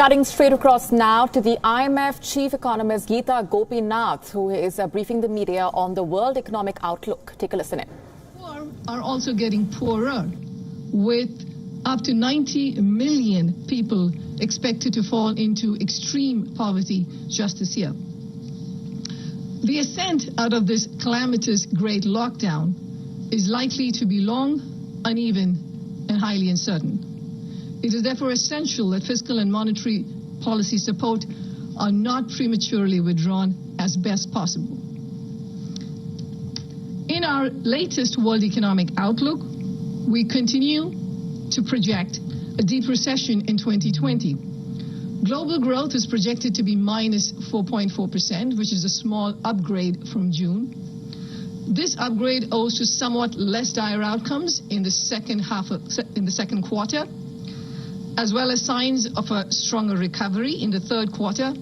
Cutting straight across now to the IMF Chief Economist Geeta Gopinath, who is briefing the media on the world economic outlook. Take a listen in. Poor are also getting poorer, with up to 90 million people expected to fall into extreme poverty just this year. The ascent out of this calamitous great lockdown is likely to be long, uneven, and highly uncertain. It is therefore essential that fiscal and monetary policy support are not prematurely withdrawn as best possible. In our latest World Economic Outlook, we continue to project a deep recession in 2020. Global growth is projected to be minus 4.4%, which is a small upgrade from June. This upgrade owes to somewhat less dire outcomes in the second quarter, as well as signs of a stronger recovery in the third quarter,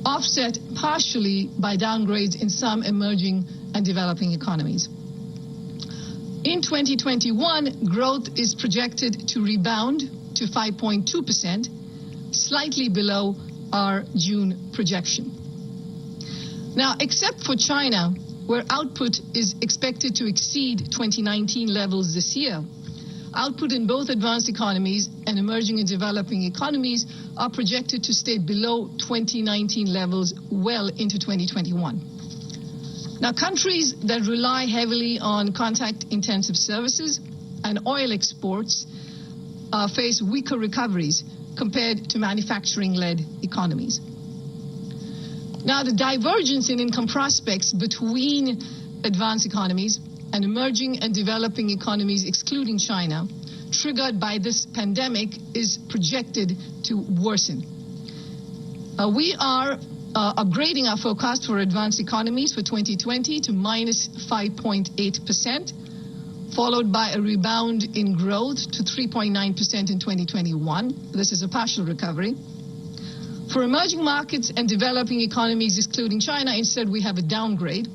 offset partially by downgrades in some emerging and developing economies. In 2021, growth is projected to rebound to 5.2%, slightly below our June projection. Now, except for China, where output is expected to exceed 2019 levels this year, output in both advanced economies and emerging and developing economies are projected to stay below 2019 levels well into 2021. Now, countries that rely heavily on contact-intensive services and oil exports face weaker recoveries compared to manufacturing-led economies. Now, the divergence in income prospects between advanced economies and emerging and developing economies, excluding China, triggered by this pandemic, is projected to worsen. We are upgrading our forecast for advanced economies for 2020 to minus 5.8%, followed by a rebound in growth to 3.9% in 2021. This is a partial recovery. For emerging markets and developing economies, excluding China, instead we have a downgrade,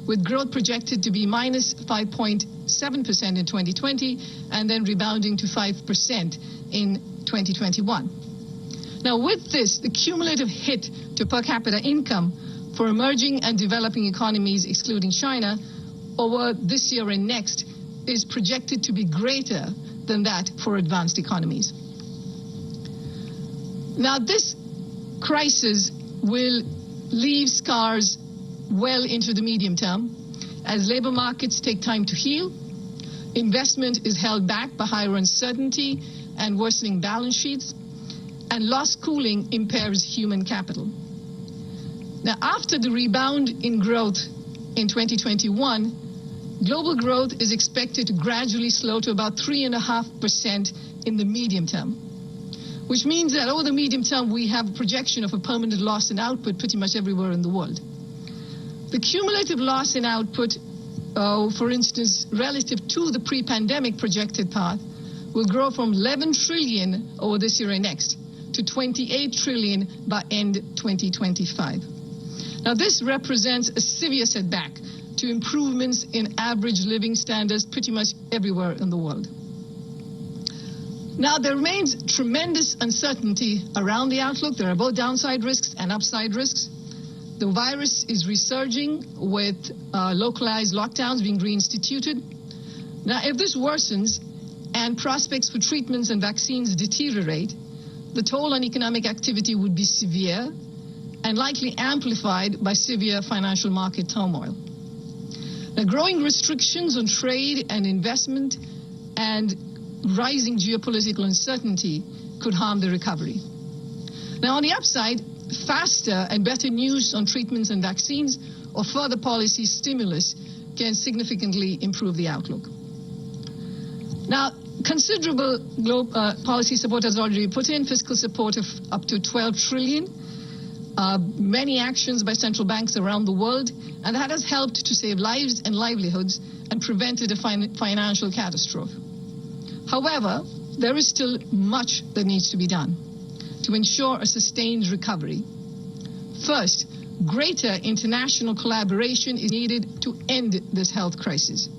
with growth projected to be minus 5.7% in 2020 and then rebounding to 5% in 2021. Now, with this, the cumulative hit to per capita income for emerging and developing economies, excluding China, over this year and next is projected to be greater than that for advanced economies. Now, this crisis will leave scars well into the medium term, as labor markets take time to heal, investment is held back by higher uncertainty and worsening balance sheets, and lost cooling impairs human capital. Now, after the rebound in growth in 2021, global growth is expected to gradually slow to about 3.5% in the medium term, which means that over the medium term, we have a projection of a permanent loss in output pretty much everywhere in the world. The cumulative loss in output, for instance, relative to the pre-pandemic projected path, will grow from 11 trillion over this year and next to 28 trillion by end 2025. Now, this represents a severe setback to improvements in average living standards pretty much everywhere in the world. Now, there remains tremendous uncertainty around the outlook. There are both downside risks and upside risks. The virus is resurging with localized lockdowns being reinstituted. Now, if this worsens and prospects for treatments and vaccines deteriorate, the toll on economic activity would be severe and likely amplified by severe financial market turmoil. Now, growing restrictions on trade and investment and rising geopolitical uncertainty could harm the recovery. Now, on the upside, faster and better news on treatments and vaccines or further policy stimulus can significantly improve the outlook. Now, considerable policy support has already been put in, fiscal support of up to 12 trillion, many actions by central banks around the world, and that has helped to save lives and livelihoods and prevented a financial catastrophe. However, there is still much that needs to be done to ensure a sustained recovery. First, greater international collaboration is needed to end this health crisis.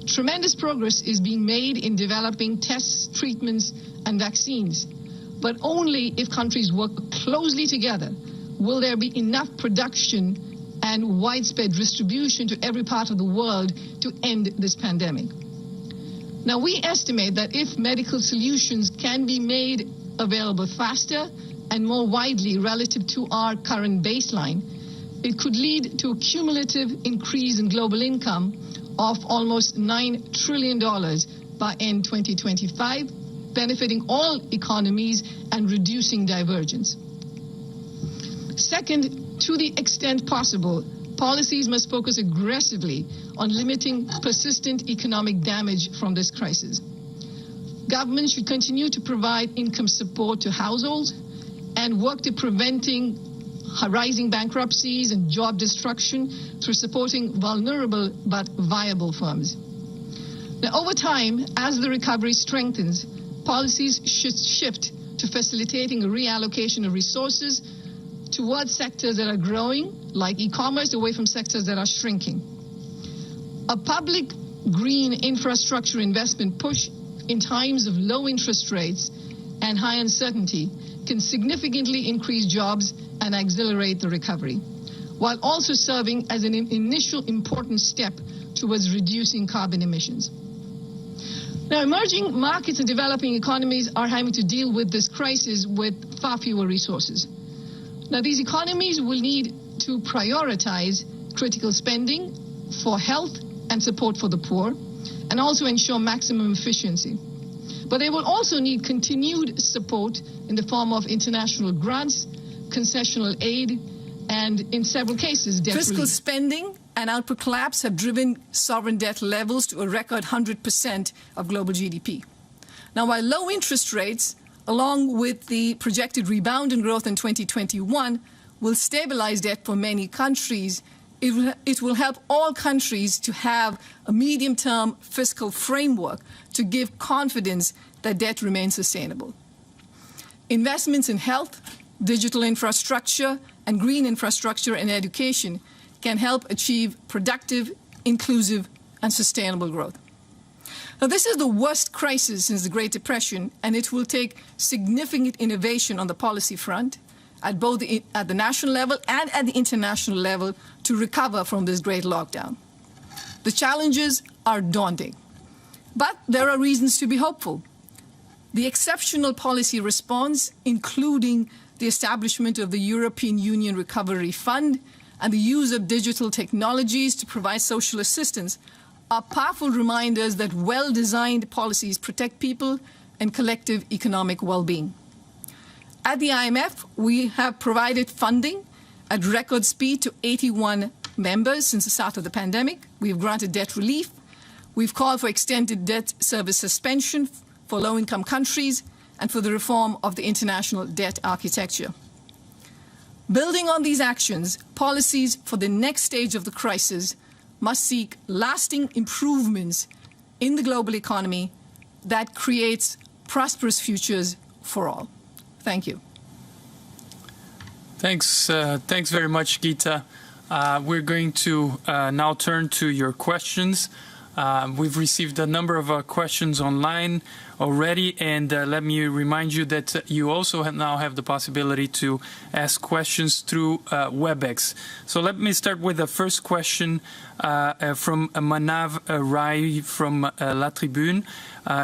Tremendous progress is being made in developing tests, treatments, and vaccines, but only if countries work closely together will there be enough production and widespread distribution to every part of the world to end this pandemic. Now, we estimate that if medical solutions can be made available faster and more widely relative to our current baseline, it could lead to a cumulative increase in global income of almost $9 trillion by end 2025, benefiting all economies and reducing divergence. Second, to the extent possible, policies must focus aggressively on limiting persistent economic damage from this crisis. Governments should continue to provide income support to households and work to preventing rising bankruptcies and job destruction through supporting vulnerable but viable firms. Now, over time, as the recovery strengthens, policies should shift to facilitating a reallocation of resources towards sectors that are growing, like e-commerce, away from sectors that are shrinking. A public green infrastructure investment push in times of low interest rates and high uncertainty can significantly increase jobs and accelerate the recovery, while also serving as an initial important step towards reducing carbon emissions. Now, emerging markets and developing economies are having to deal with this crisis with far fewer resources. Now, these economies will need to prioritize critical spending for health and support for the poor, and also ensure maximum efficiency. But they will also need continued support in the form of international grants, concessional aid, and in several cases, debt Fiscal relief. spending and output collapse have driven sovereign debt levels to a record 100% of global GDP. Now, while low interest rates, along with the projected rebound in growth in 2021, will stabilize debt for many countries, it will help all countries to have a medium-term fiscal framework to give confidence that debt remains sustainable. Investments in health, digital infrastructure, and green infrastructure and education can help achieve productive, inclusive, and sustainable growth. Now, this is the worst crisis since the Great Depression, and it will take significant innovation on the policy front at both at the national level and at the international level to recover from this great lockdown. The challenges are daunting, but there are reasons to be hopeful. The exceptional policy response, including the establishment of the European Union Recovery Fund and the use of digital technologies to provide social assistance, are powerful reminders that well-designed policies protect people and collective economic well-being. At the IMF, we have provided funding at record speed to 81 members since the start of the pandemic. We've granted debt relief. We've called for extended debt service suspension for low-income countries and for the reform of the international debt architecture. Building on these actions, policies for the next stage of the crisis must seek lasting improvements in the global economy that creates prosperous futures for all. Thank you. Thanks very much, Geeta. We're going to now turn to your questions. We've received a number of questions online already, and let me remind you that you also now have the possibility to ask questions through WebEx. So let me start with the first question from Manav Rai from La Tribune.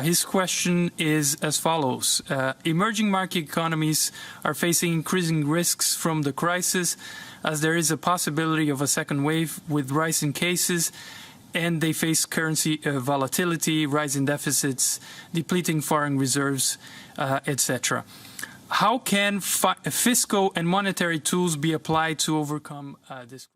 His question is as follows. Emerging market economies are facing increasing risks from the crisis, as there is a possibility of a second wave with rising cases, and they face currency volatility, rising deficits, depleting foreign reserves, etc. How can fiscal and monetary tools be applied to overcome this?